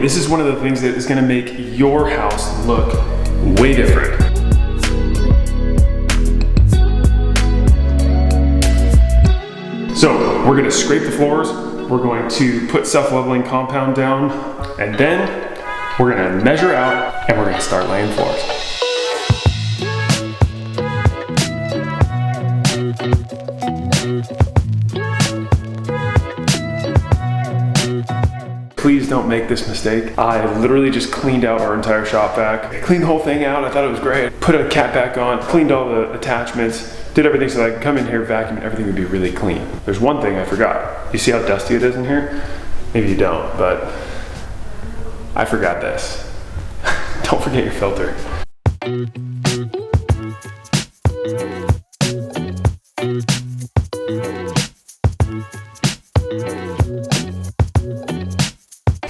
This is one of the things that is gonna make your house look way different. So we're gonna scrape the floors, we're going to put self-leveling compound down, and then we're gonna measure out and we're gonna start laying floors. Please don't make this mistake. I literally just cleaned out our entire shop vac. I cleaned the whole thing out, I thought it was great. Put a cap back on, cleaned all the attachments, did everything so that I could come in here, vacuum, and everything would be really clean. There's one thing I forgot. You see how dusty it is in here? Maybe you don't, but I forgot this. Don't forget your filter.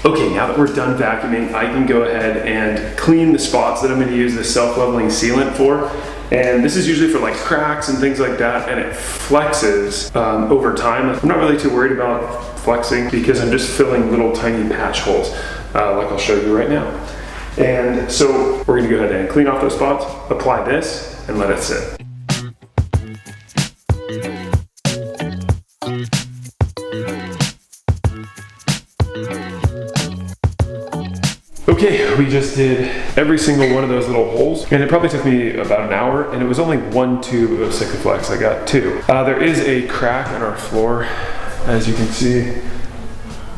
Okay, now that we're done vacuuming, I can go ahead and clean the spots that I'm going to use this self-leveling sealant for. And this is usually for like cracks and things like that, and it flexes over time. I'm not really too worried about flexing because I'm just filling little tiny patch holes, like I'll show you right now. And so we're going to go ahead and clean off those spots, apply this, and let it sit. Okay, we just did every single one of those little holes, and it probably took me about an hour, and it was only one tube of Sikaflex. I got two. There is a crack in our floor, as you can see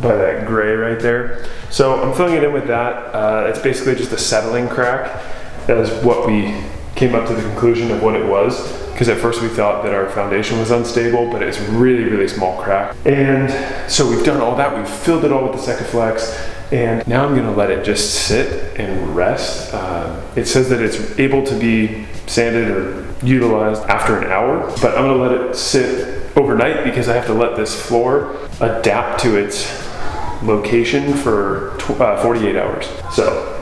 by that gray right there. So I'm filling it in with that. It's basically just a settling crack. That is what we came up to the conclusion of what it was, because at first we thought that our foundation was unstable, but it's really, really small crack. And so we've done all that. We've filled it all with the Sikaflex. And now I'm gonna let it just sit and rest. It says that it's able to be sanded or utilized after an hour, but I'm gonna let it sit overnight because I have to let this floor adapt to its location for 48 hours. So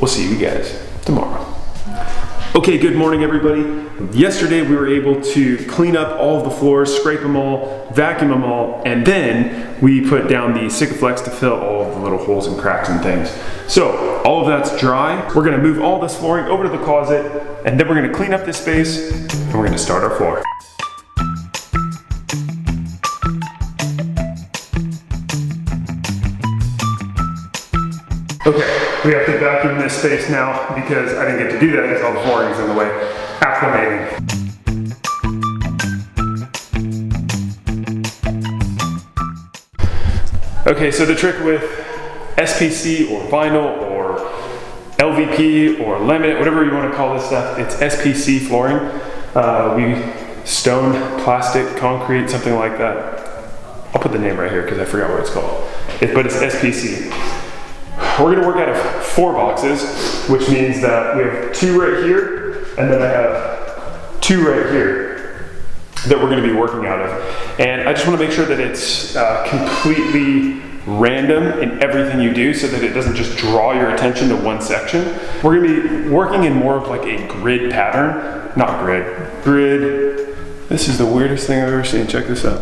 we'll see you guys tomorrow. Okay, good morning everybody. Yesterday we were able to clean up all of the floors, scrape them all, vacuum them all, and then we put down the Sikaflex to fill all of the little holes and cracks and things. So all of that's dry. We're gonna move all this flooring over to the closet, and then we're gonna clean up this space, and we're gonna start our floor. Okay, we have to vacuum this space now because I didn't get to do that because all the flooring is in the way. Acclimating. Okay, so the trick with SPC or vinyl or LVP or laminate, whatever you want to call this stuff, it's SPC flooring. We stone, plastic, concrete, something like that. I'll put the name right here because I forgot what it's called. But it's SPC. We're gonna work out of 4 boxes, which means that we have 2 right here, and then I have 2 right here that we're gonna be working out of. And I just wanna make sure that it's completely random in everything you do so that it doesn't just draw your attention to one section. We're gonna be working in more of like a grid pattern, not grid, grid. This is the weirdest thing I've ever seen, check this out.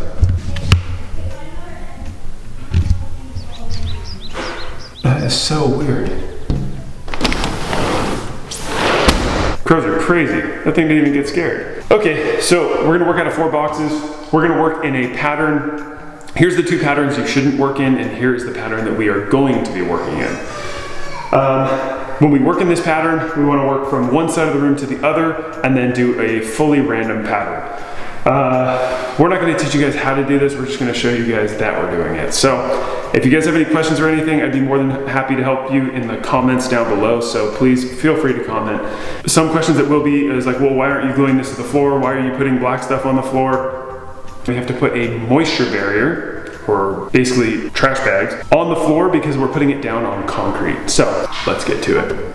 That is so weird. Crows are crazy. That thing didn't even get scared. Okay, so we're gonna work out of 4 boxes. We're gonna work in a pattern. Here's the 2 patterns you shouldn't work in, and here's the pattern that we are going to be working in. When we work in this pattern, we wanna work from one side of the room to the other, and then do a fully random pattern. We're not gonna teach you guys how to do this, we're just gonna show you guys that we're doing it. So, if you guys have any questions or anything, I'd be more than happy to help you in the comments down below, so please feel free to comment. Some questions that will be is like, well, why aren't you gluing this to the floor? Why are you putting black stuff on the floor? We have to put a moisture barrier, or basically trash bags, on the floor because we're putting it down on concrete. So, let's get to it.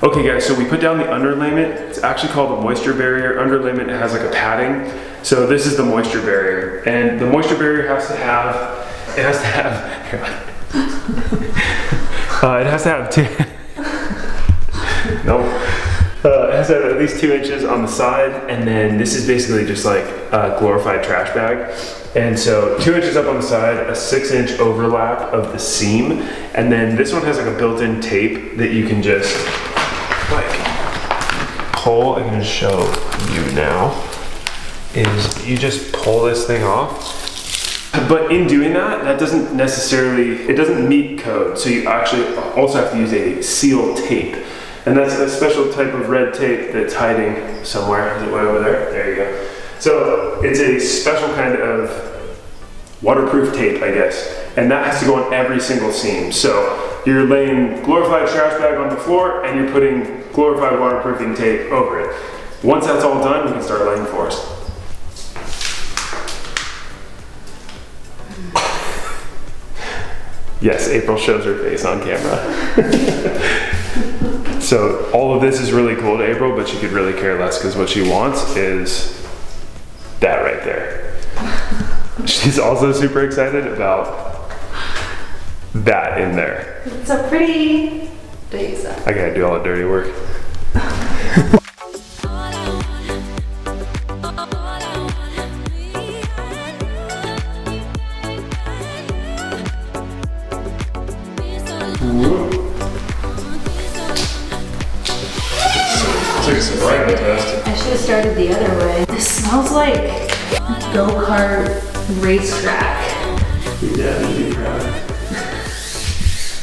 Okay guys, so we put down the underlayment. It's actually called a moisture barrier. Underlayment has like a padding. So this is the moisture barrier. And the moisture barrier has to have, it has to have Nope. It has at least 2 inches on the side, and then this is basically just like a glorified trash bag. And so 2 inches up on the side, a 6-inch overlap of the seam, and then this one has like a built-in tape that you can just like pull. I can just show you now. Is you just pull this thing off. But in doing that, that doesn't necessarily, it doesn't meet code. So you actually also have to use a seal tape. And that's a special type of red tape that's hiding somewhere. Is it way over there? There you go. So it's a special kind of waterproof tape, I guess. And that has to go on every single seam. So you're laying glorified trash bag on the floor and you're putting glorified waterproofing tape over it. Once that's all done, you can start laying floors. Yes, April shows her face on camera. So all of this is really cool to April, but she could really care less because what she wants is that right there. She's also super excited about that in there. It's so pretty. I gotta do all the dirty work. I should have started the other way. This smells like go-kart racetrack.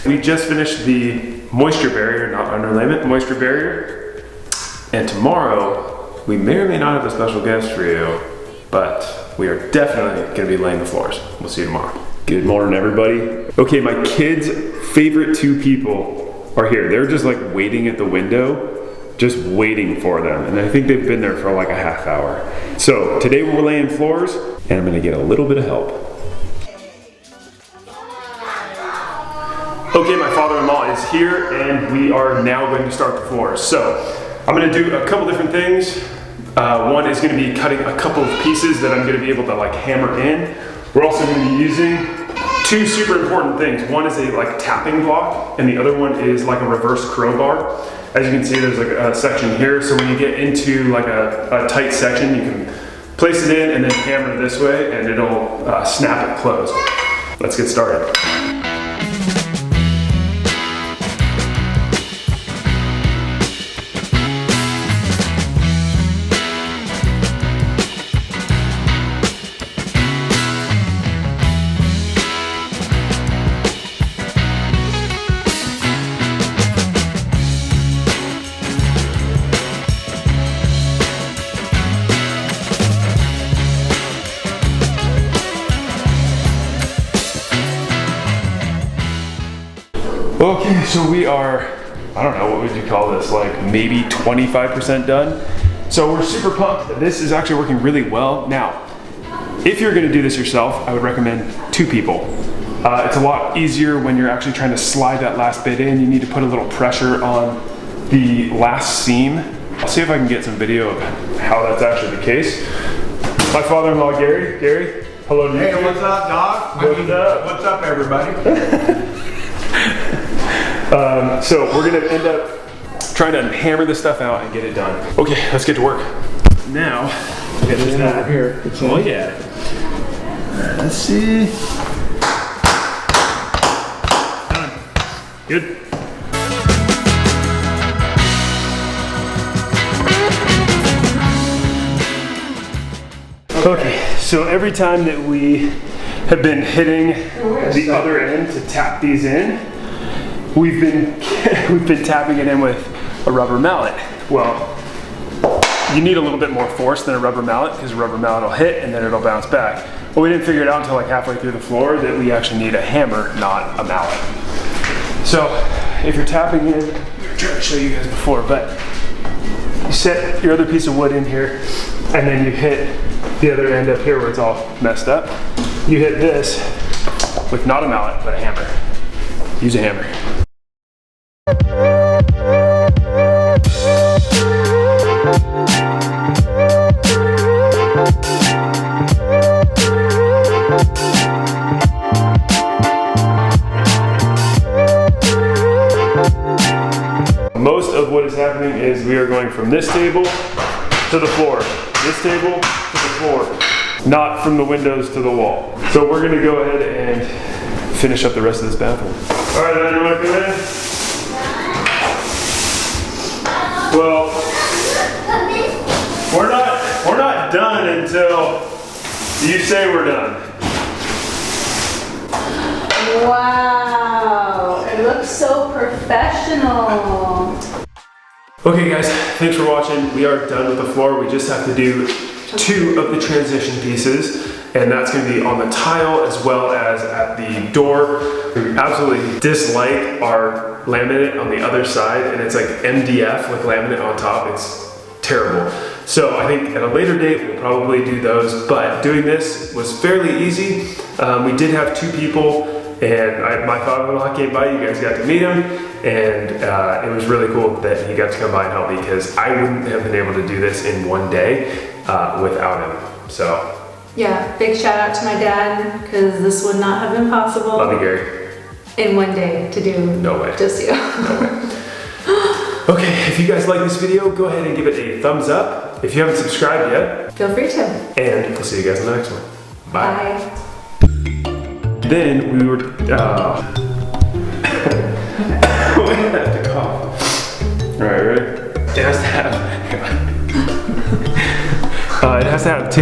We just finished the moisture barrier, not underlayment, moisture barrier. And tomorrow, we may or may not have a special guest for you, but we are definitely gonna be laying the floors. We'll see you tomorrow. Good morning, everybody. Okay, my kids' favorite 2 people are here. They're just like waiting at the window, just waiting for them. And I think they've been there for like a half hour. So today we're laying floors and I'm gonna get a little bit of help. Okay, my father-in-law is here and we are now going to start the floors. So I'm gonna do a couple different things. One is gonna be cutting a couple of pieces that I'm gonna be able to like hammer in. We're also gonna be using 2 super important things. One is a like tapping block and the other one is like a reverse crowbar. As you can see, there's like a section here. So when you get into like a tight section, you can place it in and then hammer this way and it'll snap it closed. Let's get started. Okay, so we are, I don't know, what would you call this? Like maybe 25% done. So we're super pumped. This is actually working really well. Now, if you're gonna do this yourself, I would recommend 2 people. It's a lot easier when you're actually trying to slide that last bit in. You need to put a little pressure on the last seam. I'll see if I can get some video of how that's actually the case. My father-in-law, Gary. Gary, hello to you. Hey, what's up, Doc? What's up, everybody? So we're gonna end up trying to hammer this stuff out and get it done. Okay, let's get to work. Now, get this over here. Oh yeah. Let's see. Done. Good. Okay, so every time that we have been hitting the other end to tap these in, we've been tapping it in with a rubber mallet. Well, you need a little bit more force than a rubber mallet because a rubber mallet will hit and then it'll bounce back. But we didn't figure it out until like halfway through the floor that we actually need a hammer, not a mallet. So if you're tapping in, I tried to show you guys before, but you set your other piece of wood in here and then you hit the other end up here where it's all messed up. You hit this with not a mallet, but a hammer. Use a hammer. most of what is happening is we are going from this table to the floor, this table to the floor, not from the windows to the wall. So we're gonna go ahead and finish up the rest of this bathroom. All right, then you wanna come in? Well, we're not done until you say we're done. Wow, it looks so professional. Okay guys, thanks for watching. We are done with the floor. We just have to do 2 of the transition pieces, and that's gonna be on the tile as well as at the door. We absolutely dislike our laminate on the other side, and it's like MDF with laminate on top. It's terrible. So I think at a later date we'll probably do those, but doing this was fairly easy. We did have 2 people, and my father-in-law came by. You guys got to meet him, and it was really cool that he got to come by and help me, because I wouldn't have been able to do this in one day without him. So Yeah, big shout out to my dad, because this would not have been possible love you, Gary. in one day to do. No way. Just you. No way. Okay, if you guys like this video, go ahead and give it a thumbs up. If you haven't subscribed yet, Feel free to. and we'll see you guys in the next one. Bye. Bye. Then we were. We have to cough. All right, ready? It has to have. It has to have 2.